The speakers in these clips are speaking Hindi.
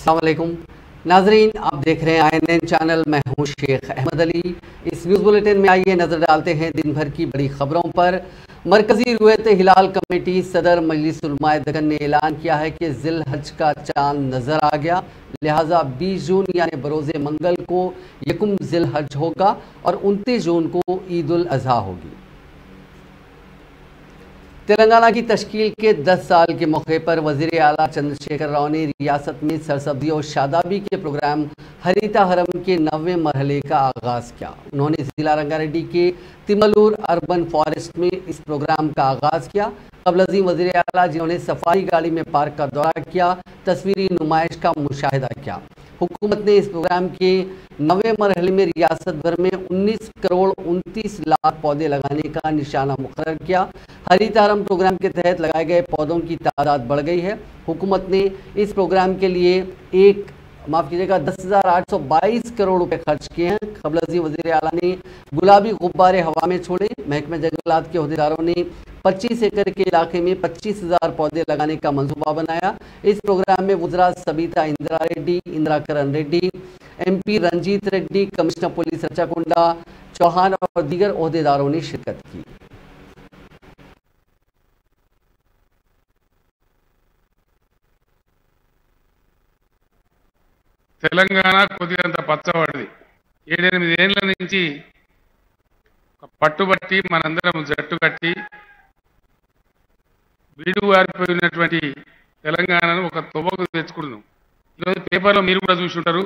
अस्सलाम वालेकुम नाजरीन, आप देख रहे हैं INN चैनल। मैं हूं शेख अहमद अली। इस न्यूज़ बुलेटिन में आइए नज़र डालते हैं दिन भर की बड़ी खबरों पर। मरकज़ी रुयत हिलाल कमेटी सदर मजलिस उलमाए दक्कन ने ऐलान किया है कि जिल हज का चांद नज़र आ गया, लिहाजा 20 जून यानी बरोज़ मंगल को यकुम जिल हज होगा और 29 जून को ईद उल अज़हा होगी। तेलंगाना की तश्कील के 10 साल के मौके पर वज़ीर आला चंद्रशेखर राव ने रियासत में सरसब्जी और शादाबी के प्रोग्राम हरीता हरम के 9वें मरहले का आगाज़ किया। उन्होंने ज़िला रंगारेड्डी के तिमलूर अर्बन फॉरेस्ट में इस प्रोग्राम का आगाज़ किया। कबल अज़ीम वज़ीर आला, जिन्होंने सफारी गाड़ी में पार्क का दौरा किया, तस्वीरी नुमाइश का मुशाहिदा किया। हुकूमत ने इस प्रोग्राम के 9वें मरहले में रियासत भर में 19 करोड़ 29 लाख पौधे लगाने का निशाना मुकर्रर किया। हरीता हरम प्रोग्राम के तहत लगाए गए पौधों की तादाद बढ़ गई है। हुकूमत ने इस प्रोग्राम के लिए 10,822 करोड़ रुपए खर्च किए हैं। कबल अज़ीम वज़ीर आला ने गुलाबी गुब्बारे हवा में छोड़े। महकमे जंगलात के अहदेदारों ने 25 एकड़ के इलाके में 25,000 पौधे लगाने का मंसूबा बनाया। इस प्रोग्राम में वज़रा Sabita Indira Reddy, Indira Karan Reddy, MP Ranjith Reddy, commissioner police Rachakonda Chauhan और दीगर अहदेदारों ने शिरकत की। తెలంగాణ కొద్దిగంత పచ్చబడింది. 7-8 ఏళ్ల నుంచి పట్టుబట్టి మనందరం జట్టు కట్టి వీడువారిపోయినటువంటి తెలంగాణను ఒక తొవ్వకు తెచ్చుకున్నాం. ఈరోజు పేపర్లో మీరు కూడా చూసి ఉంటారు.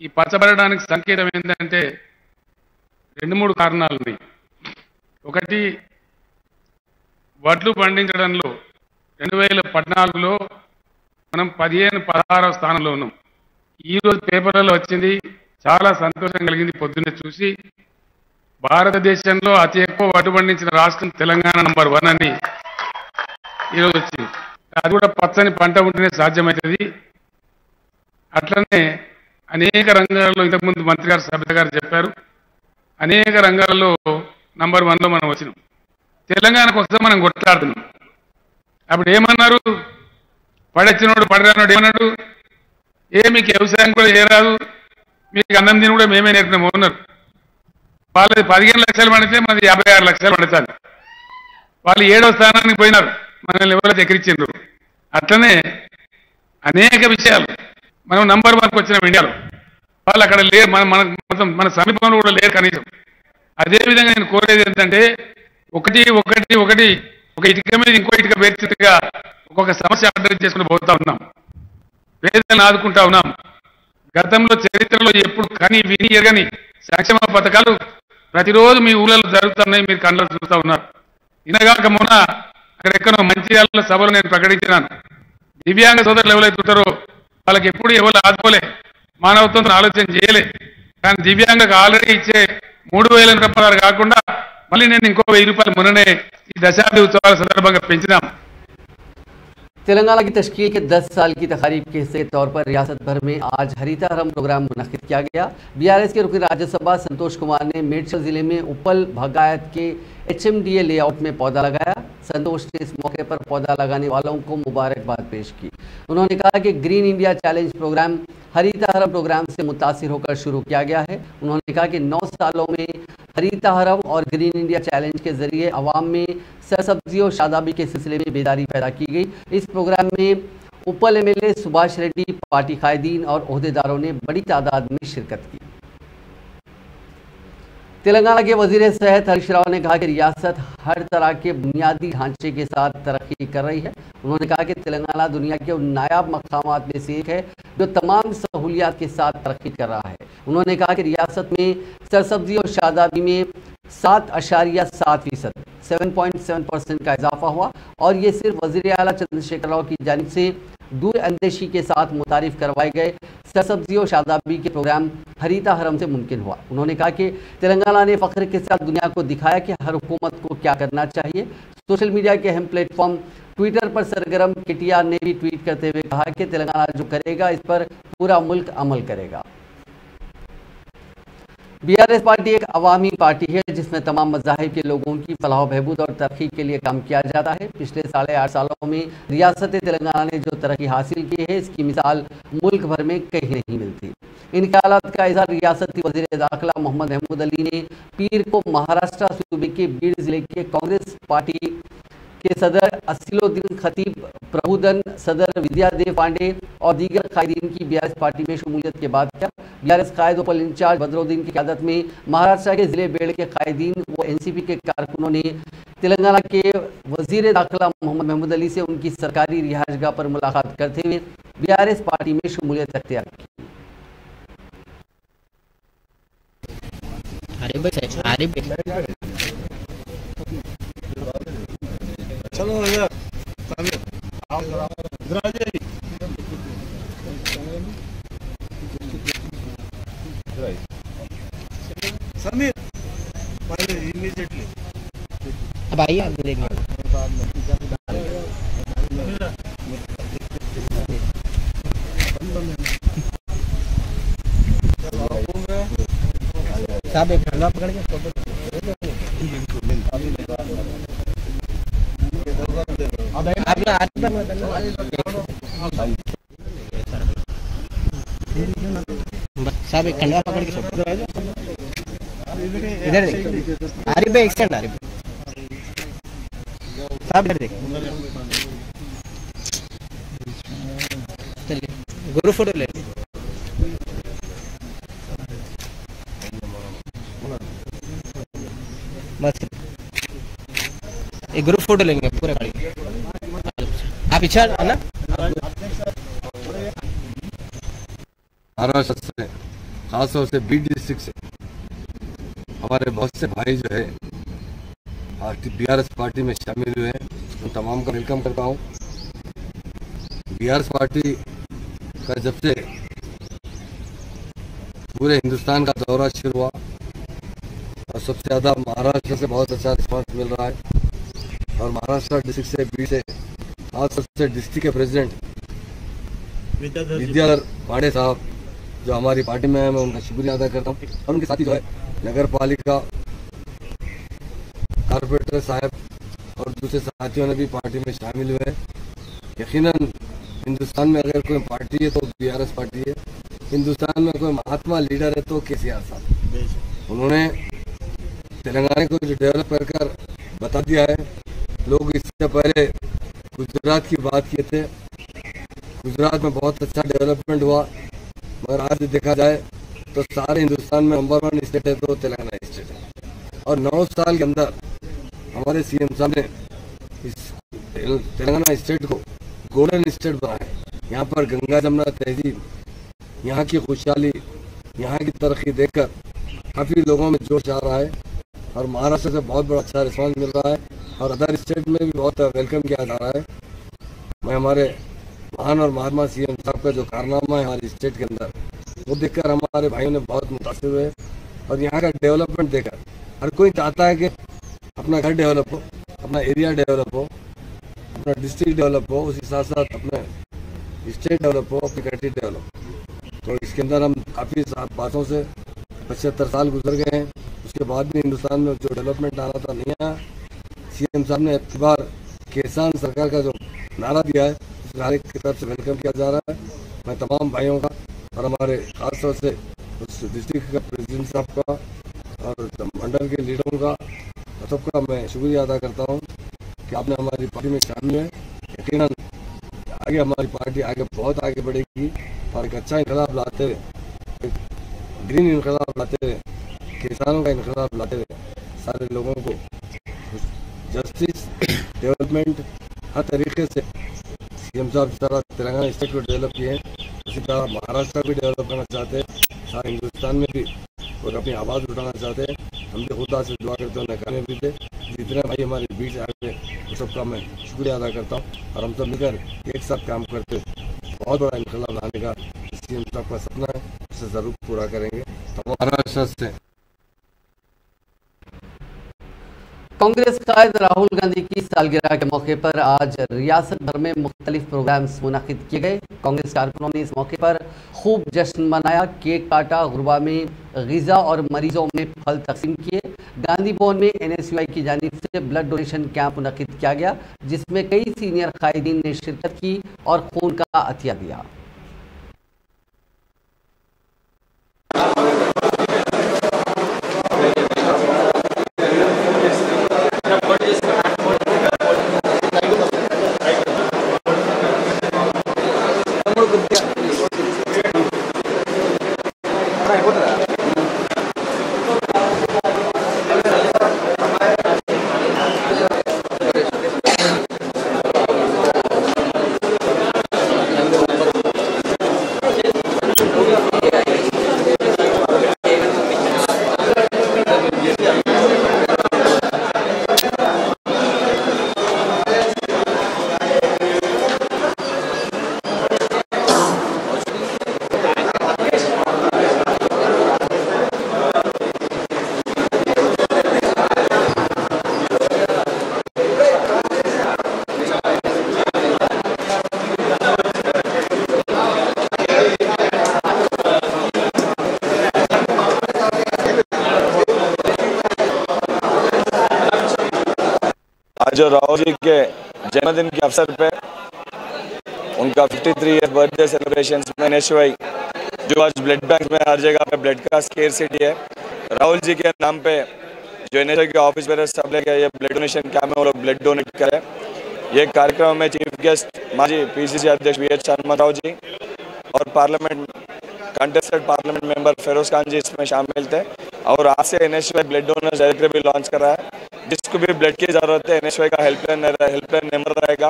ఈ పచ్చబడడానికి సంకేతం ఏంటంటే 2-3 కారణాలు ఉన్నాయి. ఒకటి, వడ్లు పండించడంలో 2014లో మనం 15-16వ స్థానంలో ఉన్నాం. ఈరోజు పేపర్లలో వచ్చింది, చాలా సంతోషం కలిగింది. పొద్దున్నే చూసి భారతదేశంలో అతి ఎక్కువ వడ్లు పండించిన రాష్ట్రం తెలంగాణ నంబర్ 1 అని ఈరోజు వచ్చింది. అది కూడా పచ్చని పంట ఉంటేనే సాధ్యమవుతుంది. అట్లనే అనేక రంగాల్లో ఇంతకుముందు మంత్రి గారు సబిత గారు చెప్పారు, అనేక రంగాల్లో నంబర్ 1లో మనం వచ్చినాం. తెలంగాణ కోసం మనం కొట్లాడుతున్నాం. అప్పుడు ఏమన్నారు, పడచ్చినోడు పడరానోడు ఏమన్నాడు, మీకు వ్యవసాయం కూడా చేయరాదు, మీకు అన్నం తిని కూడా మేమే నేర్పినాము అన్నారు. వాళ్ళది 15 లక్షలు పడితే మనది 56 లక్షలు పడతాను. వాళ్ళు 7వ స్థానానికి పోయినారు, మనల్ని ఎవరో ఎక్కిరించారు. అట్లనే అనేక విషయాలు మనం నంబర్ 1కు వచ్చినాం ఇండియాలో. వాళ్ళు అక్కడ లేరు, మన సమీపంలో కూడా లేరు కనీసం. అదేవిధంగా నేను కోరేది ఏంటంటే, ఒకటి ఒక ఇటుక మీద ఇంకో ఇటుక వేర్చిగా ఒక్కొక్క సమస్య అడ్రస్ చేసుకుని పోతా ఉన్నాం. పేదలను ఆదుకుంటా ఉన్నాం. గతంలో చరిత్రలో ఎప్పుడు కని విని ఎరగని సంక్షేమ పథకాలు ప్రతిరోజు మీ ఊళ్ళలో జరుగుతున్నాయి, మీరు కళ్ళలో చూస్తూ ఉన్నారు. ఇనగాక మొన్న అక్కడెక్కడో మంచిర్యాలలో సభలో నేను ప్రకటించినాను, దివ్యాంగ సోదరులు ఎవరైతే ఉంటారో వాళ్ళకి ఎప్పుడు ఎవరు ఆదుకోలే, మానవత్వంతో ఆలోచన చేయలే. కానీ దివ్యాంగకు ఆల్రెడీ ఇచ్చే 3,000 రూపాయలు కాకుండా మళ్ళీ నేను ఇంకో 1,000 రూపాయలు మొన్ననే ఈ దశాబ్ది ఉత్సవాల సందర్భంగా పెంచినాం. तेलंगाना की तश्कील के 10 साल की तकारीब के हिस्से के तौर पर रियासत भर में आज हरीता हरम प्रोग्राम मुनक्किद किया गया। BRS के रुकन राज्यसभा संतोष कुमार ने मेडशल जिले में उपल भगायत के HMDA लेआउट में पौधा लगाया। संतोष ने इस मौके पर पौधा लगाने वालों को मुबारकबाद पेश की। उन्होंने कहा कि green India challenge programme Harita हरम प्रोग्राम से मुतासिर होकर शुरू किया गया है। उन्होंने कहा कि 9 सालों में हरीता हरम और ग्रीन इंडिया चैलेंज के जरिए अवाम में सरसब्जी और शादाबी के सिलसिले में बेदारी पैदा की गई। इस प्रोग्राम में उपल MLA सुभाष रेड्डी, पार्टी कायदीन और ओहदेदारों ने बड़ी तादाद में शिरकत की। तेलंगाना के वजीर सेहत हरीश राव ने कहा कि रियासत हर तरह के बुनियादी ढांचे के साथ तरक्की कर रही है। उन्होंने कहा कि तेलंगाना दुनिया के उन नायाब मकामात में से एक है जो तमाम सहूलियात के साथ तरक्की कर रहा है। उन्होंने कहा कि रियासत में सरसब्जी और शादाबी में 7.7% 7.7% का इजाफा हुआ और ये सिर्फ वज़ीर आला चंद्रशेखर राव की जानिब से दूर अंदेशी के साथ मुतारिफ करवाए गए सरसब्जी और शादाबी के प्रोग्राम हरीता हरम से मुमकिन हुआ। उन्होंने कहा कि तेलंगाना ने फ़ख्र के साथ दुनिया को दिखाया कि हर हुकूमत को क्या करना चाहिए। सोशल मीडिया के अहम प्लेटफॉर्म ट्विटर पर सरगर्म KTR ने भी ट्वीट करते हुए कहा कि तेलंगाना जो करेगा इस पर पूरा मुल्क अमल करेगा। बीआरएस पार्टी एक अवामी पार्टी है जिसमें तमाम मज़ाहिब के लोगों की फलाह बहबूद और तरक्की के लिए काम किया जाता है। पिछले 8.5 सालों में रियासत तेलंगाना ने जो तरक्की हासिल की है इसकी मिसाल मुल्क भर में कहीं नहीं मिलती। इन ख्यालात का इजहार रियासती वज़ीर दाखिला मोहम्मद महमूद अली ने पीर को महाराष्ट्र सूबे के बीड जिले के कांग्रेस पार्टी के सदर असीलुद्दीन खतीब, प्रभुदन सदर विद्यादेव पांडे और दीगर कायदीन की बीआरएस पार्टी में शमूलियत के बाद किया। बीआरएस कायद उपल इंचार्ज बदरुद्दीन की क़यादत में महाराष्ट्र के जिले बेड़ के कायदीन व एनसीपी के कारकुनों ने तेलंगाना के वजीर दाखिला मोहम्मद महमूद अली से उनकी सरकारी रिहाइशगाह पर मुलाकात करते हुए बीआरएस पार्टी में शमूलियत अख्तियार की। चलो समीर पहले इमीडिएटली अब आइए आप देखेंगे। साहब एक ठंडा पकड़ के साहब एक खंडवा पकड़ के इधर आरिफ भाई एक्सटेंड आरिफ साहब इधर देख चलिए गुरु फोटो ले बस एक ग्रुप फोटो लेंगे पूरे गाड़ी आप इच्छा है ना। महाराष्ट्र से खासतौर से बीड डिस्ट्रिक्ट से हमारे बहुत से भाई जो है बीआरएस पार्टी में शामिल हुए हैं, उन तमाम का वेलकम करता हूँ। बीआरएस पार्टी का जब से पूरे हिंदुस्तान का दौरा शुरू हुआ और सबसे ज़्यादा महाराष्ट्र से बहुत अच्छा रिस्पॉन्स मिल रहा है और महाराष्ट्र डिस्ट्रिक्ट से बीड से खासतौर से डिस्ट्रिक्ट के प्रेसिडेंट विद्याधर पांडे साहब जो हमारी पार्टी में है, मैं उनका शुक्रिया अदा करता हूँ। और उनके साथी जो है नगर पालिका कारपोरेटर साहब और दूसरे साथियों ने भी पार्टी में शामिल हुए हैं। यकीनन हिंदुस्तान में अगर कोई पार्टी है तो बीआरएस पार्टी है, हिंदुस्तान में कोई महात्मा लीडर है तो केसीआर साहब। उन्होंने तेलंगाना को जो डेवलप कर बता दिया है। लोग इससे पहले गुजरात की बात किए थे, गुजरात में बहुत अच्छा डेवलपमेंट हुआ, मगर आज देखा जाए तो सारे हिंदुस्तान में नंबर 1 स्टेट है तो तेलंगाना स्टेट है। और 9 साल के अंदर हमारे सीएम साहब ने इस तेलंगाना स्टेट को गोल्डन स्टेट बनाया। यहाँ पर गंगा जमुना तहजीब, यहाँ की खुशहाली, यहाँ की तरक्की देखकर काफ़ी लोगों में जोश आ रहा है और महाराष्ट्र से बहुत बड़ा अच्छा रिस्पॉन्स मिल रहा है और अदर स्टेट में भी बहुत वेलकम किया जा रहा है। मैं हमारे महान और महात्मा सीएम साहब का जो कारनामा है हमारे स्टेट के अंदर, वो देखकर हमारे भाइयों ने बहुत मुतासिर हुए और यहाँ का डेवलपमेंट देखकर हर कोई चाहता है कि अपना घर डेवलप हो, अपना एरिया डेवलप हो, अपना डिस्ट्रिक्ट डेवलप हो, उसी साथ साथ अपना स्टेट डेवलप हो, अपनी कंट्री डेवलप। तो इसके अंदर हम काफ़ी बातों से 75 साल गुजर गए हैं, उसके बाद भी हिंदुस्तान में जो डेवलपमेंट आना था नहीं आया। सीएम साहब ने इस बार किसान सरकार का जो नारा दिया है उस नारे की तरफ से वेलकम किया जा रहा है। मैं तमाम भाइयों का और हमारे खासतौर से उस डिस्ट्रिक्ट का प्रेसिडेंट साहब का और मंडल के लीडरों का सबका मैं शुक्रिया अदा करता हूँ कि आपने हमारी पार्टी में शामिल है। यकीनन आगे हमारी पार्टी आगे बहुत आगे बढ़ेगी और एक अच्छा इनकलाब लाते हुए, एक ग्रीन इनकलाब लाते हुए, किसानों का इनकलाब लाते हुए सारे लोगों को जस्टिस डेवलपमेंट हर तरीके से सीएम साहब जिस तरह तेलंगाना स्टेट को डेवलप किए हैं उसी तरह महाराष्ट्र भी डेवलप करना चाहते हैं, सारे हिंदुस्तान में भी और अपनी आवाज़ उठाना चाहते हैं। हम भी खुदा से दुआ करते हैं, नकारे भी थे। जितने भाई हमारे बीच आए थे उन सबका मैं शुक्रिया अदा करता हूँ और हम सब मिलकर एक साथ काम करते बहुत बड़ा इनकलाब लाने का सीएम साहब का सपना है, उसे ज़रूर पूरा करेंगे। तो महाराष्ट्र से कांग्रेस कायद राहुल गांधी की सालगिरह के मौके पर आज रियासत भर में मुख्तलिफ प्रोग्राम्स मुनक़िद किए गए। कांग्रेस कारकुनों ने इस मौके पर खूब जश्न मनाया, केक काटा, गुरबा में ग़िज़ा और मरीजों में फल तकसीम किए। गांधी भवन में NSUI की जानिब से ब्लड डोनेशन कैंप मुनक़िद किया गया, जिसमें कई सीनियर कायदीन ने शिरकत की और खून का अतिया दिया। आज राहुल जी के जन्मदिन के अवसर पे उनका 53 ईयर बर्थडे सेलिब्रेशंस में NSUI जो आज ब्लड बैंक में हर जगह पे ब्लड का स्केर्सिटी है, राहुल जी के नाम पे जो NSUI के ऑफिस पर सब लेके ये ब्लड डोनेशन कैंप में वो लोग ब्लड डोनेट करें। ये कार्यक्रम में चीफ गेस्ट माजी PCC अध्यक्ष VH शर्मा राव जी और contested parliament member Firoz Khan ji इसमें शामिल थे। और आज से NSUI ब्लड डोनर्स डायरेक्टरी भी लॉन्च कर रहा है। जिसको भी ब्लड की ज़रूरत है NSUI का हेल्पलाइन नंबर रहेगा,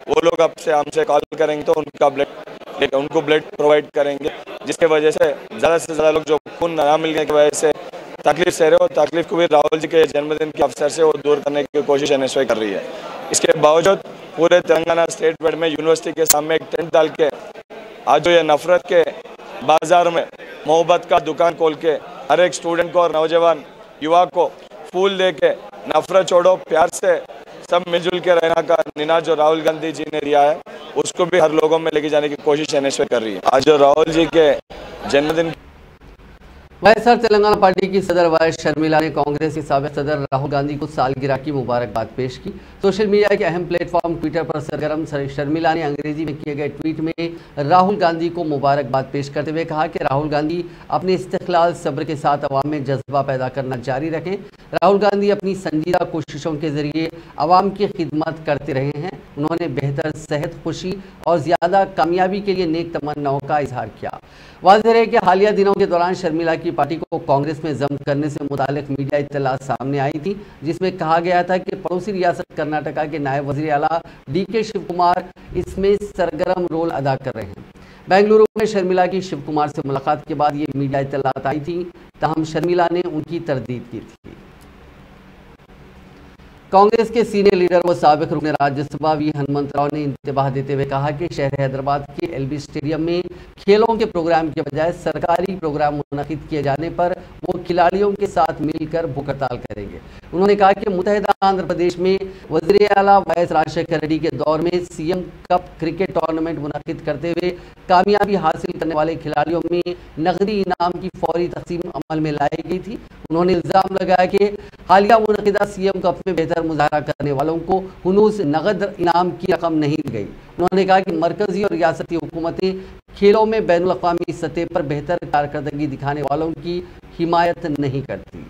वो लोग हमसे कॉल करेंगे तो उनको ब्लड प्रोवाइड करेंगे, जिसके वजह से ज़्यादा लोग जो खून ना मिलने की वजह से तकलीफ से रहे हो, तकलीफ को भी राहुल जी के जन्मदिन के अवसर से वो दूर करने की कोशिश NSUI कर रही है। इसके बावजूद पूरे तेलंगाना स्टेट बोर्ड में यूनिवर्सिटी के सामने एक टेंट डाल के आज जो ये नफरत के बाजार में मोहब्बत का दुकान खोल के हर एक स्टूडेंट को और नौजवान युवा को फूल दे के नफरत छोड़ो, प्यार से सब मिलजुल के रहना का निनाद जो राहुल गांधी जी ने दिया है, उसको भी हर लोगों में लेके जाने की कोशिश NSUI कर रही है। आज जो राहुल जी के जन्मदिन YSR तेलंगाना पार्टी की सदर वाइस शर्मिला ने कांग्रेस के साबिक सदर राहुल गांधी को सालगिरह की मुबारकबाद पेश की। सोशल मीडिया के अहम प्लेटफॉर्म ट्विटर पर सरगर्म शर्मिला ने अंग्रेजी में किए गए ट्वीट में राहुल गांधी को मुबारकबाद पेश करते हुए कहा कि राहुल गांधी अपने इस्तिक़लाल सब्र के साथ अवाम में जज्बा पैदा करना जारी रखें। राहुल गांधी अपनी संजीदा कोशिशों के जरिए अवाम की खिदमत करते रहे हैं। उन्होंने बेहतर सेहत, खुशी और ज़्यादा कामयाबी के लिए नेक तमन्नाओं का इजहार किया। वाज़ेह है कि हालिया दिनों के दौरान शर्मिला की पार्टी को कांग्रेस में जम करने से मुतालिक मीडिया इत्तलात सामने आई थी, जिसमें कहा गया था कि पड़ोसी रियासत कर्नाटका के नायब वज़ीर आला DK शिव कुमार इसमें सरगर्म रोल अदा कर रहे हैं। बेंगलुरु में शर्मिला की शिव कुमार से मुलाकात के बाद ये मीडिया इत्तलात आई थी, तहम शर्मिला ने उनकी तरदीद की थी। कांग्रेस के सीनियर लीडर व साबिक रुकन राज्यसभा वी हनुमंतराव ने इंतबाह देते हुए कहा कि शहर हैदराबाद के LB स्टेडियम में खेलों के प्रोग्राम के बजाय सरकारी प्रोग्राम मुनक़िद किए जाने पर वो खिलाड़ियों के साथ मिलकर भूख हड़ताल करेंगे। उन्होंने कहा कि मुत्तहिदा आंध्र प्रदेश में वज़ीर आला YS राजशेखर रेड्डी के दौर में CM कप क्रिकेट टूर्नामेंट मुनक़िद करते हुए कामयाबी हासिल करने वाले खिलाड़ियों में नकदी इनाम की फौरी तक़सीम अमल में लाई गई थी। उन्होंने इल्ज़ाम लगाया कि हालिया मुनक़िदा CM कप में बेहतर मुजाहरा करने वालों को हुनूस नगद इनाम की रकम नहीं दी गई। उन्होंने कहा कि मरकजी और रियासती हुकूमतें खेलों में बैनुल अक़वामी सतह पर बेहतर कारकर्दगी दिखाने वालों की हिमायत नहीं करती।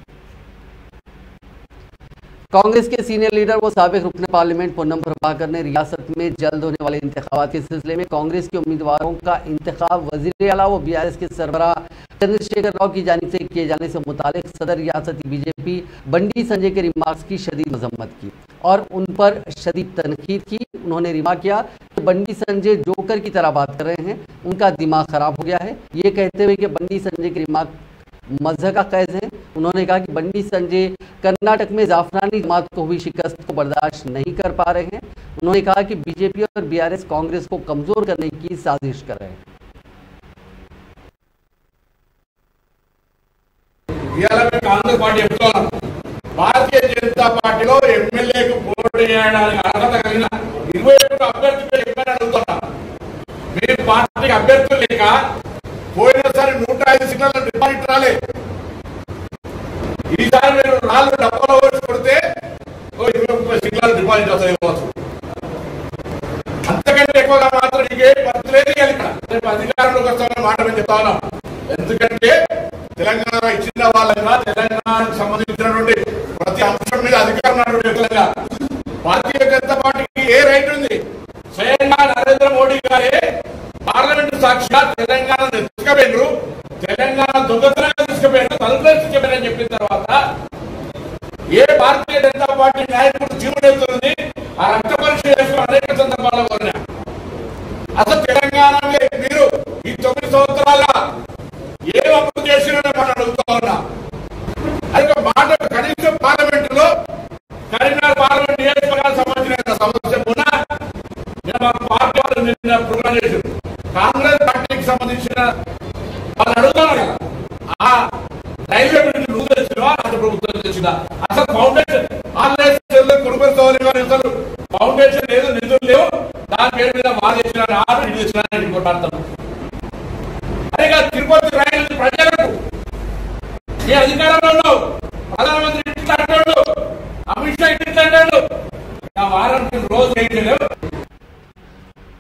कांग्रेस के सीनियर लीडर व साबिक रुकन पार्लियामेंट पूनम प्रभाकर ने रियासत में जल्द होने वाले इंतखाबात के सिलसिले में कांग्रेस के उम्मीदवारों का इंतखाब वज़ीर आला व BRS के सरबराह चंद्रशेखर राव की जानिब से किए जाने से मुतालिक सदर रियासती BJP बंडी संजय के रिमार्क्स की शदीद मजम्मत की और उन पर शदीद तनकीद की। उन्होंने रिमार्क किया कि बंडी संजय जोकर की तरह बात कर रहे हैं, उनका दिमाग खराब हो गया है। ये कहते हुए कि बंडी संजय के रिमार्क मज़हब का कैद है। उन्होंने कहा कि बंडी संजय कर्नाटक में जाफरानी जमात को हुई शिकस्त को बर्दाश्त नहीं कर पा रहे हैं। उन्होंने कहा कि BJP और BRS कांग्रेस को कमजोर करने की साजिश कर रहे हैं। कांग्रेस पार्टी भारतीय జనతా పార్టీలో ఎమ్మెల్యేకు పోటీ చేయడానికి అర్హత కలిగిన 21 అభ్యర్థులు చెప్పని అడుగుతున్నా. మీ పార్టీకి అభ్యర్థులు లేక పోయినసారి 105 సీట్ల డిపాజిట్ రాలే. ఈసారి మీరు 4 డబ్బాలు ఓట్స్ కొడితే 20-30 సీట్ల డిపాజిట్ వస్తాయి కావచ్చు. అంతకంటే ఎక్కువగా మాత్రం నీకే పరిస్థితి లేదు. రేపు అధికారంలోకి వస్తామని మాట మేము చెప్తా ఉన్నాం. ఎందుకంటే తెలంగాణ ఇచ్చిన వాళ్ళగా తెలంగాణకు సంబంధించినటువంటి ప్రతి అంశం మీద అధికారం ఉన్నటువంటి భారతీయ జనతా పార్టీకి ఏ రైట్ ఉంది? స్వయంగా నరేంద్ర మోడీ గారే పార్లమెంటు సాక్షిగా తెలంగాణ తీసుకుపోయినరు, తెలంగాణ దొంగతనంగా తీసుకుపోయినారు, తలపేసుకుపోయినని చెప్పిన తర్వాత ఏ భారతీయ జనతా పార్టీ నాయకుడు జీవనెత్తుంది ఆ రక్త పరీక్ష చేసుకుని అనేక సందర్భాల్లో కోరిన. అసలు తెలంగాణలో మీరు ఈ 9 సంవత్సరాల ఏ అప్పు చేసినా మనం అడుగుతా ఉన్నా. అది ఒక మాట కనీసం పార్లమెంటులో కరీంనగర్ పార్లమెంట్ నియోజకవర్గానికి సంబంధించిన సమస్య కూడా మా పార్టీ వాళ్ళు నిన్న ప్రోగ్రాం చేశారు. కాంగ్రెస్ పార్టీకి సంబంధించిన వాళ్ళు అడుగుతున్నారు కదా, ఆ రైల్వే బ్రిడ్జ్ నువ్వు తెచ్చినా రాష్ట్ర ప్రభుత్వం తెచ్చిందా? అసలు ఫౌండేషన్ కుటుంబ సౌకర్యం ఫౌండేషన్ లేదు, నిధులు లేవు, దాని పేరు మీద వాళ్ళు తెచ్చినా కొట్టాడతాను. అదే కాదు తిరుపతి రైలు ప్రజలకు ఏ అధికారంలో ఉన్నావు? ప్రధానమంత్రి ఇట్లా అంటాడు, అమిత్ షా ఇట్లా అంటాడు. వారానికి రోజు వేయలేవు.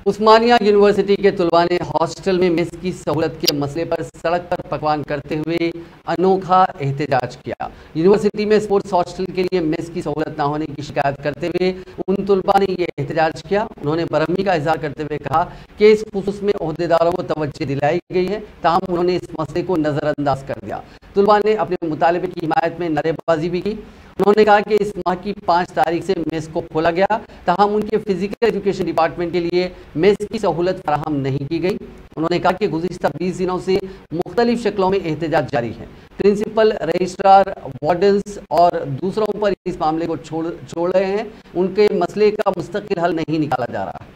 उस्मानिया यूनिवर्सिटी के तुलवा ने हॉस्टल में मेस की सहूलत के मसले पर सड़क पर पकवान करते हुए अनोखा एहतजाज किया। यूनिवर्सिटी में स्पोर्ट्स हॉस्टल के लिए मेस की सहूलत न होने की शिकायत करते हुए उन तुलबा ने ये एहतजाज किया। उन्होंने बरहमी का इजहार करते हुए कहा कि इस खुसूस में ओहदेदारों को तवज्जो दिलाई गई है, ताहम उन्होंने इस मसले को नज़रअंदाज कर दिया। तुलबा ने अपने मुतालबे की हिमायत में नारेबाजी भी की। उन्होंने कहा कि इस माह की 5 तारीख से मेस को खोला गया, ताहम उनके फिजिकल एजुकेशन डिपार्टमेंट के लिए मेस की सहूलत फराहम नहीं की गई। उन्होंने कहा कि गुज़िश्ता 20 दिनों से मुख्तलिफ शक्लों में एहतजाज जारी है। प्रिंसिपल, रजिस्ट्रार, वार्डन्स और दूसरों पर इस मामले को छोड़ रहे हैं। उनके मसले का मुस्तकिल हल नहीं निकाला जा रहा है।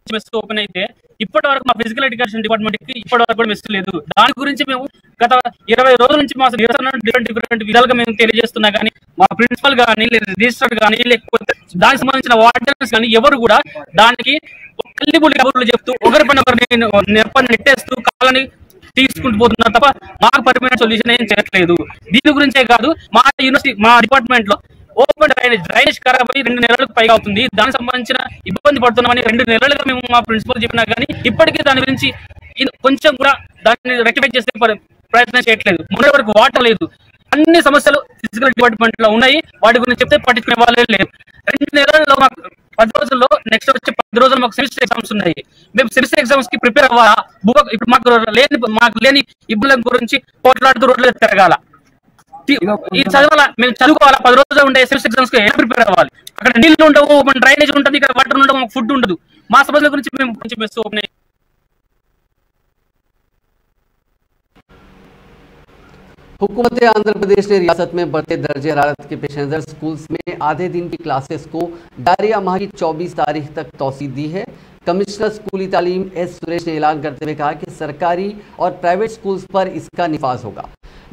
మెస్ ఓపెన్ అయితే ఇప్పటి వరకు మా ఫిజికల్ ఎడ్యుకేషన్ డిపార్ట్మెంట్ కి ఇప్పటి వరకు కూడా మెస్ లేదు. దాని గురించి మేము గత 20 రోజుల నుంచి మా నిరసన డిఫరెంట్ విధాలుగా మేము తెలియజేస్తున్నా కానీ మా ప్రిన్సిపల్ కానీ రిజిస్టర్ కానీ లేకపోతే దానికి సంబంధించిన వార్డెన్స్ కానీ ఎవరు కూడా దానికి కల్లిబుల్లి కబుర్లు చెప్తూ ఒకరి పైన ఒకరిని నెట్టేస్తూ కాలని తీసుకుంటూ పోతున్నారు తప్ప మాకు పర్మనెంట్ సొల్యూషన్ ఏం చేయట్లేదు. దీని గురించే కాదు, మా యూనివర్సిటీ మా డిపార్ట్మెంట్ లో ఓపెన్ డ్రైనేజ్ ఖరాబ్ అయ్యి 2 నెలలకు పైగా అవుతుంది. దానికి సంబంధించిన ఇబ్బంది పడుతున్నామని 2 నెలలుగా మేము మా ప్రిన్సిపల్ చెప్పినా కానీ ఇప్పటికీ దాని గురించి కొంచెం కూడా దాన్ని రెక్టిఫై చేసే ప్రయత్నం చేయట్లేదు. మొన్నటి వరకు వాటర్ లేదు. అన్ని సమస్యలు ఫిజికల్ డిపార్ట్మెంట్ లో ఉన్నాయి. వాటి గురించి చెప్తే పట్టించుకునే వాళ్ళే లేదు. 2 నెలల్లో మాకు 10 రోజుల్లో నెక్స్ట్ వచ్చే 10 రోజులు మాకు సెమిస్టర్ ఎగ్జామ్స్ ఉన్నాయి. మేము సెమిస్టర్ ఎగ్జామ్స్ కి ప్రిపేర్ అవ్వాలా? ఇప్పుడు మాకు లేని ఇబ్బందుల గురించి పోట్లాడుతూ రోడ్లు తిరగాల. ఈ చదవాలా, మేము చదువుకోవాలా? 10 రోజులు ఉండే సెమిస్టర్ ఎగ్జామ్స్ కి ఎలా ప్రిపేర్ అవ్వాలి? అక్కడ నీళ్లు ఉండవు, డ్రైనేజ్ ఉంటుంది, ఇక్కడ వాటర్ ఉండవు, మాకు ఫుడ్ ఉండదు. మా సమస్యల గురించి మేము కొంచెం మెస్ ఓపెన్ हुकूमत आंध्र प्रदेश ने रियासत में बढ़ते दर्जे हरारत के पेश नज़र स्कूल्स में आधे दिन की क्लासेस को जारिया माह की 24 तारीख तक तौसीह दी है। कमिश्नर स्कूली तालीम एस सुरेश ने ऐलान करते हुए कहा कि सरकारी और प्राइवेट स्कूल्स पर इसका निफाज होगा।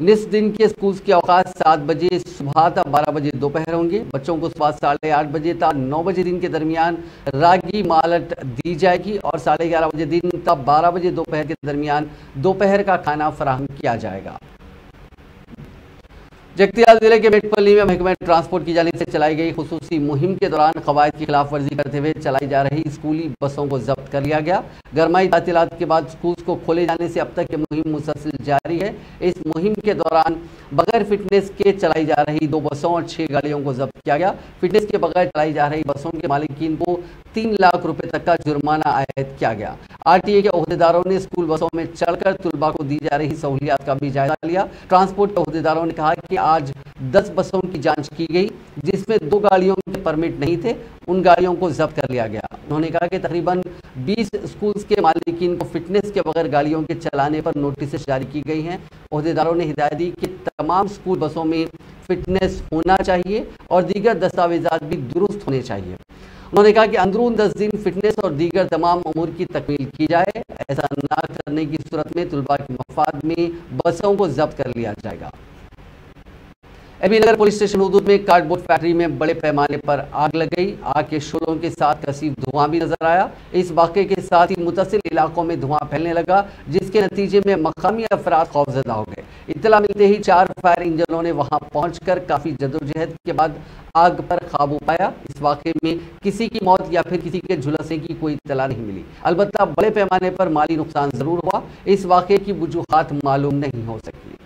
निस दिन के स्कूल्स के औकात 7 बजे सुबह तक 12 बजे दोपहर होंगे। बच्चों को सुबह 8:30 बजे तक 9 बजे दिन के दरमियान रागी मालट दी जाएगी और 11:30 बजे दिन तक 12 बजे दोपहर के दरमियान दोपहर का खाना फराहम किया जाएगा। जगतियाल जिले के मेटपल्ली में महकमा ट्रांसपोर्ट की जानिब से चलाई गई खुसूसी मुहिम के दौरान कवायद की खिलाफ वर्जी करते हुए चलाई जा रही स्कूली बसों को जब्त कर लिया गया। गरमाई तातीलात के बाद स्कूल्स को खोले जाने से अब तक ये मुहिम मुसलसल जारी है। इस मुहिम के दौरान बगैर फिटनेस के चलाई जा रही 2 बसों और 6 गाड़ियों को जब्त किया गया। फिटनेस के बगैर चलाई जा रही बसों के मालिकीन को 3 लाख रुपए तक का जुर्माना आयद किया गया। आरटीए के ओहदेदारों ने स्कूल बसों में चढ़कर तुलबा को दी जा रही सहूलियात का भी जायजा लिया। ट्रांसपोर्ट के ओहदेदारों ने कहा कि आज 10 बसों की जांच की गई जिसमें 2 गाड़ियों के परमिट नहीं थे, उन गाड़ियों को जब्त कर लिया गया। उन्होंने कहा कि तकरीबन 20 स्कूल्स के मालिकीन को फिटनेस के बगैर गाड़ियों के चलाने पर नोटिस जारी की गई हैं। ओहदेदारों ने हिदायत दी कि तमाम स्कूल बसों में फिटनेस होना चाहिए और दीगर दस्तावेजात भी दुरुस्त होने चाहिए। उन्होंने कहा कि अंदरून 10 दिन फिटनेस और दीगर तमाम अमूर की तकमील की जाए। ऐसा न करने की सूरत में तुलबा के मफाद में बसों को जब्त कर लिया जाएगा। एबी नगर पुलिस स्टेशन हुदूद में कार्डबोर्ड फैक्ट्री में बड़े पैमाने पर आग लग गई। आग के शोलों के साथ कसीब धुआं भी नजर आया। इस वाक़े के साथ ही मुतसिल इलाकों में धुआं फैलने लगा, जिसके नतीजे में मकामी अफराद खौफजदा हो गए। इत्तला मिलते ही 4 फायर इंजनों ने वहां पहुंचकर काफ़ी जदोजहद के बाद आग पर काबू पाया। इस वाक़े में किसी की मौत या फिर किसी के झुलसने की कोई इत्तला नहीं मिली। अलबत्ता बड़े पैमाने पर माली नुकसान ज़रूर हुआ। इस वाक़े की वजूहात मालूम नहीं हो सकी।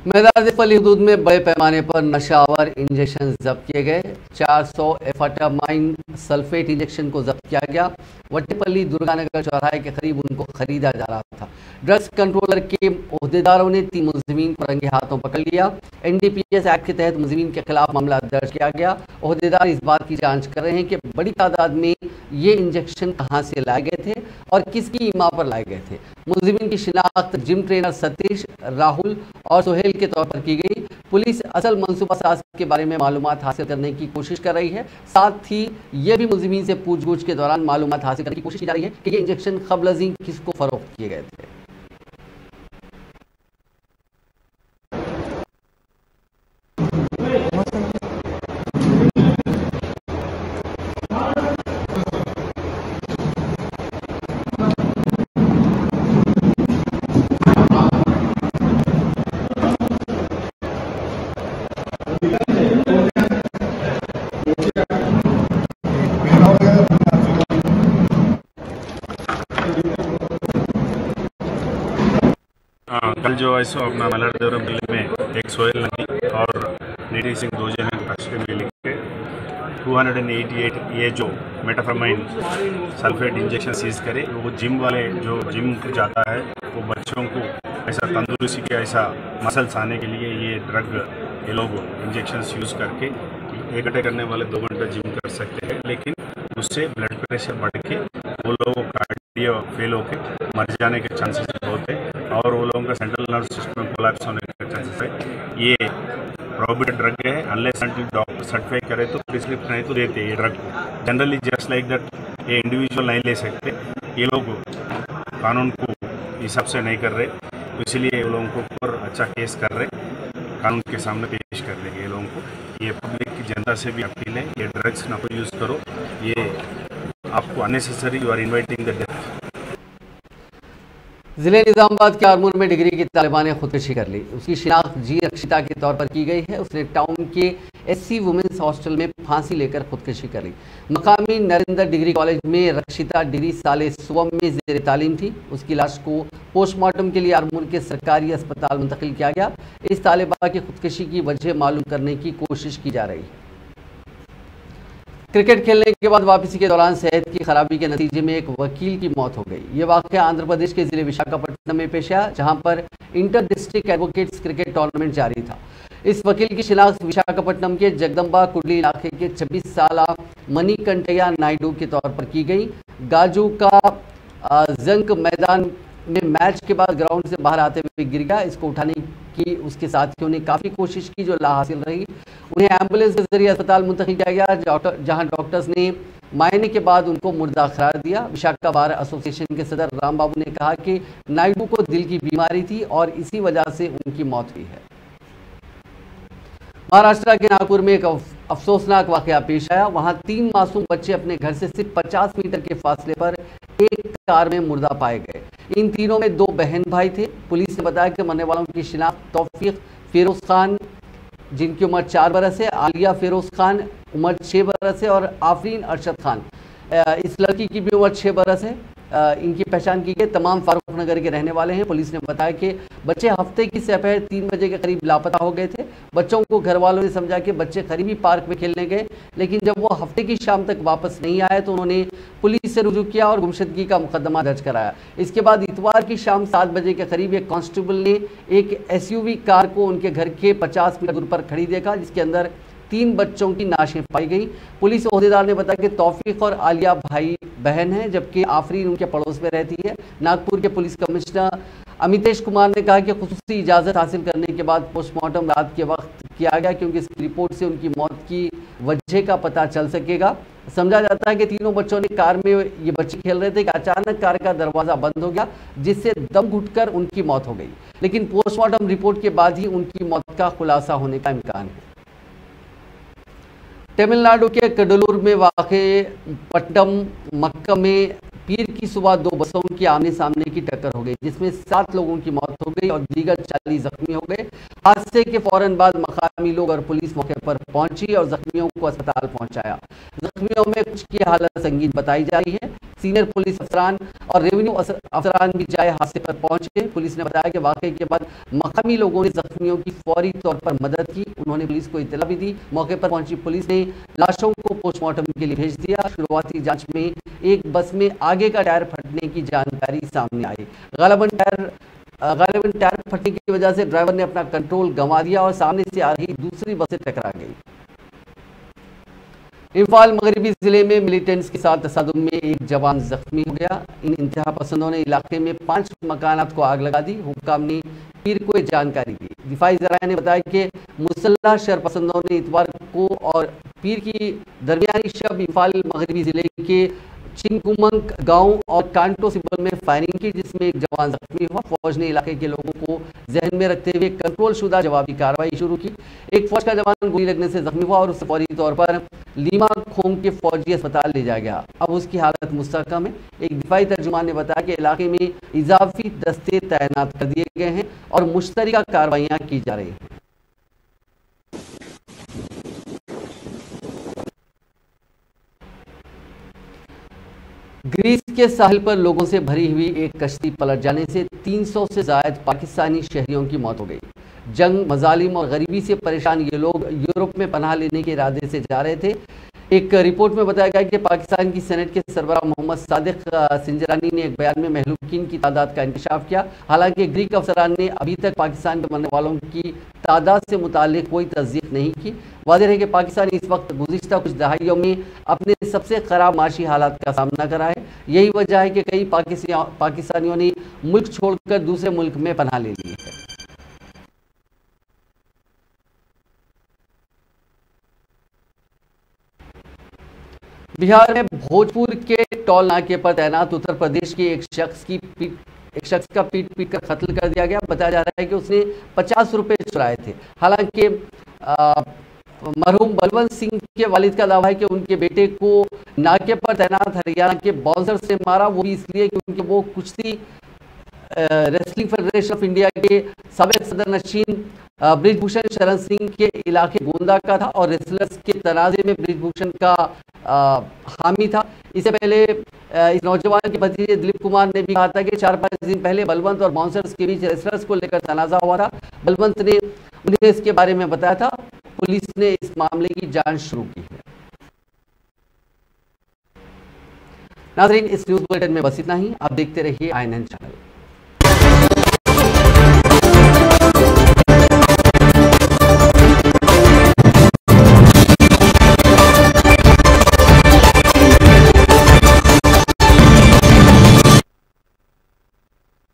मैदान हदूद में बड़े पैमाने पर नशावर इंजेक्शन जब्त किए गए। 400 एफाटामाइन सल्फेट इंजेक्शन को जब्त किया गया। वट्टेपल्ली दुर्गानगर चौराहे के करीब उनको खरीदा जा रहा था। ड्रग्स कंट्रोलर के ओहदेदारों ने 3 मुलजिमीन को रंगे हाथों पकड़ लिया। NDPS एक्ट के तहत मुलजिमीन के खिलाफ मामला दर्ज किया गया। ओहदेदार इस बात की जाँच कर रहे हैं कि बड़ी तादाद में ये इंजेक्शन कहाँ से लाए गए थे और किसकी ईमा पर लाए गए थे। मुलजिमीन की शिनाख्त जिम ट्रेनर सतीश, राहुल और सोहेल के तौर पर की गई। पुलिस असल मनसूबा साज के बारे में मालूमात हासिल करने की कोशिश कर रही है। साथ ही ये भी मुलजिमीन से पूछगछ के दौरान मालूमात हासिल करने की कोशिश की जा रही है कि ये इंजेक्शन क़ब्ल अज़ीं किसको फरोख्त किए गए थे। कल जो है सो अपना मल्हारदेवरम जिले में एक सोहेल नदी और नीति सिंह 2 जने राष्ट्रीय में लिख के 288 ये जो मेटाफार्माइन सल्फेट इंजेक्शन सीज करे। वो जिम वाले जो जिम को जाता है वो बच्चों को ऐसा तंदुरुस्ती के ऐसा मसल्स आने के लिए ये ड्रग ये लोग इंजेक्शन यूज़ करके 1 घंटे करने वाले 2 घंटे जिम कर सकते हैं, लेकिन उससे ब्लड प्रेशर बढ़ के वो लोग कार्डियो फेल होके मर जाने के चांसेस बहुत है और वो लोगों का सेंट्रल नर्वस सिस्टम में कोलैप्स होने के चांसेस है। ये प्रोहिबिटेड ड्रग है, अनलेस अनटिल डॉक्टर सर्टिफाई करे तो प्रिस्क्रिप्शन नहीं तो देते ये ड्रग को। जनरली जस्ट लाइक दैट ये इंडिविजुअल नहीं ले सकते, ये लोग कानून को हिसाब से नहीं कर रहे, इसलिए ये लोगों को ऊपर अच्छा केस कर रहे, कानून के सामने पेश कर रहे ये लोगों को। ये पब्लिक की जनता से भी अपील है, ये ड्रग्स ना यूज़ करो, ये आपको unnecessary you are inviting the death. जिले निजामाबाद के आरमूर में डिग्री की तालिबा ने खुदकुशी कर ली। उसकी शिनाख्त जी रक्षिता के तौर पर की गई है। उसने टाउन के एससी वुमेन्स हॉस्टल में फांसी लेकर खुदकुशी कर ली। मकामी नरेंद्र डिग्री कॉलेज में रक्षिता डिग्री साले सुवम में जेर तालीम थी। उसकी लाश को पोस्टमार्टम के लिए आरमूर के सरकारी अस्पताल मुंतकिल किया गया। इस तालिबा की खुदकुशी की वजह मालूम करने की कोशिश की जा रही है। क्रिकेट खेलने के बाद वापसी के दौरान सेहत की खराबी के नतीजे में एक वकील की मौत हो गई। ये वाक़या आंध्र प्रदेश के जिले विशाखापट्टनम में पेश आया, जहां पर inter district advocates cricket tournament जारी था। इस वकील की शिनाख्त विशाखापट्टनम के जगदम्बा कुडली इलाके के 26 साल मणिकंठैया नायडू के तौर पर की गई। गाजू का जंक मैदान में मैच के बाद ग्राउंड से बाहर आते हुए गिर गया। इसको उठाने की उसके साथियों ने काफ़ी कोशिश की, जो लाहासिल रही। उन्हें एम्बुलेंस के जरिए अस्पताल मुंतकिल किया गया, जहां डॉक्टर्स ने मायने के बाद उनको मुर्दा करार दिया। विशाखा बार एसोसिएशन के सदर राम बाबू ने कहा कि नायडू को दिल की बीमारी थी और इसी वजह से उनकी मौत हुई है। महाराष्ट्र के नागपुर में एक अफसोसनाक वाकया पेश आया। वहां 3 मासूम बच्चे अपने घर से सिर्फ 50 मीटर के फासले पर एक कार में मुर्दा पाए गए। इन तीनों में 2 बहन भाई थे। पुलिस ने बताया कि मरने वालों की शिनाख्त तौफीक फिरोज खान, जिनकी उम्र 4 बरस है, आलिया फिरोज खान उम्र 6 बरस है और आफरीन अरशद खान, इस लड़की की भी उम्र 6 बरस है, इनकी पहचान की गई। तमाम फारूक नगर के रहने वाले हैं। पुलिस ने बताया कि बच्चे हफ्ते की दोपहर 3 बजे के करीब लापता हो गए थे। बच्चों को घर वालों ने समझा कि बच्चे करीबी पार्क में खेलने गए, लेकिन जब वो हफ्ते की शाम तक वापस नहीं आए तो उन्होंने पुलिस से रुजू किया और गुमशुदगी का मुकदमा दर्ज कराया। इसके बाद इतवार की शाम 7 बजे के करीब एक कांस्टेबल ने एक SUV कार को उनके घर के 50 मीटर दूर पर खड़ी देखा, जिसके अंदर 3 बच्चों की नाशें पाई गई। पुलिस ओहदेदार ने बताया कि तौफीक और आलिया भाई बहन हैं, जबकि आफरीन उनके पड़ोस में रहती है। नागपुर के पुलिस कमिश्नर अमितेश कुमार ने कहा कि खुसूसी इजाज़त हासिल करने के बाद पोस्टमार्टम रात के वक्त किया गया, क्योंकि इस रिपोर्ट से उनकी मौत की वजह का पता चल सकेगा। समझा जाता है कि तीनों बच्चों ने कार में ये बच्चे खेल रहे थे कि अचानक कार का दरवाज़ा बंद हो गया, जिससे दम घुटकर उनकी मौत हो गई। लेकिन पोस्टमार्टम रिपोर्ट के बाद ही उनकी मौत का खुलासा होने का इम्कान है। तमिलनाडु के कडलूर में वाक़े पट्टम मक्का में पीर की सुबह 2 बसों की आमने सामने की टक्कर हो गई, जिसमें 7 लोगों की मौत हो गई और दीगर 40 जख्मी हो गए। हादसे के फौरन बाद मकामी लोग और पुलिस मौके पर पहुंची और जख्मियों को अस्पताल पहुंचाया। जख्मियों में कुछ की हालत संगीन बताई जा रही है। सीनियर पुलिस अफसरान और रेवेन्यू अफसरान भी जाए हादसे पर पहुंचे। पुलिस ने बताया कि वाकये के बाद मकामी लोगों ने जख्मियों की फौरी तौर पर मदद की। उन्होंने पुलिस को इत्तला भी दी। मौके पर पहुंची पुलिस ने लाशों को पोस्टमार्टम के लिए भेज दिया। शुरुआती जांच में एक बस में आगे का टायर फटने की जानकारी सामने आई। गालिबन टायर फटने की वजह से ड्राइवर ने अपना कंट्रोल गंवा दिया और सामने से आ रही दूसरी बस से टकरा गई। इम्फाल मगरबी जिले में मिलिटेंट्स के साथ तसादुम में एक जवान जख्मी हो गया। इन इंतहा पसंदों ने इलाके में 5 मकानात को आग लगा दी। हुक्काम ने पीर को जानकारी दी। दिफाई ज़राए ने बताया कि मुसल्लह शरपसंदों ने इतवार को और पीर की दरमियानी शब इम्फाल मगरबी जिले के चिंकुमंग गांव और कांटो सिबल में फायरिंग की, जिसमें एक जवान जख्मी हुआ। फौज ने इलाके के लोगों को जहन में रखते हुए कंट्रोल शुदा जवाबी कार्रवाई शुरू की। एक फौज का जवान गोली लगने से जख्मी हुआ और उसे फौरी तौर पर लीमा खोम के फौजी अस्पताल ले जाया गया। अब उसकी हालत मुस्तहकम है। एक दिफाई तर्जुमान ने बताया कि इलाके में इजाफी दस्ते तैनात कर दिए गए हैं और मुश्तरका कार्रवाइयाँ की जा रही हैं। ग्रीस के साहिल पर लोगों से भरी हुई एक कश्ती पलट जाने से 300 से ज़ायद पाकिस्तानी शहरियों की मौत हो गई। जंग, मजालिम और गरीबी से परेशान ये लोग यूरोप में पनाह लेने के इरादे से जा रहे थे। एक रिपोर्ट में बताया गया कि पाकिस्तान की सेनेट के सरबराह मोहम्मद सादिक सिंजरानी ने एक बयान में महलूकीन की तादाद का इंकशाफ किया। हालांकि ग्रीक अफसरान ने अभी तक पाकिस्तान के मरने वालों की तादाद से मुताल्लिक कोई तस्दीक नहीं की। वाज़ेह है कि पाकिस्तान इस वक्त गुज़िश्ता कुछ दहाइयों में अपने सबसे ख़राब माशी हालात का सामना कर रहा है। यही वजह है कि कई पाकिस्तानियों ने मुल्क छोड़कर दूसरे मुल्क में पनाह ले ली है। बिहार में भोजपुर के टोल नाके पर तैनात उत्तर प्रदेश के एक शख्स का पीट कर कत्ल कर दिया गया। बताया जा रहा है कि उसने 50 रुपए चुराए थे। हालांकि मरहूम बलवंत सिंह के वालिद का दावा है कि उनके बेटे को नाके पर तैनात हरियाणा के बाउंसर से मारा, वो भी इसलिए क्योंकि वो कुश्ती रेसलिंग फेडरेशन ऑफ इंडिया के साबिक सदर नशीन ब्रिजभूषण शरण सिंह के इलाके गोंदा का था और रेसलर्स के तनाजे में ब्रिजभूषण का हामी था। इससे पहले इस नौजवान के भतीजे दिलीप कुमार ने भी कहा था कि 4-5 दिन पहले बलवंत और बाउंसर्स के बीच रेसलर्स को लेकर तनाजा हुआ था। बलवंत ने उन्हें इसके बारे में बताया था। पुलिस ने इस मामले की जांच शुरू की है। नाज़रीन, इस न्यूज़ बुलेटिन में बस इतना ही। आप देखते रहिए INN चैनल।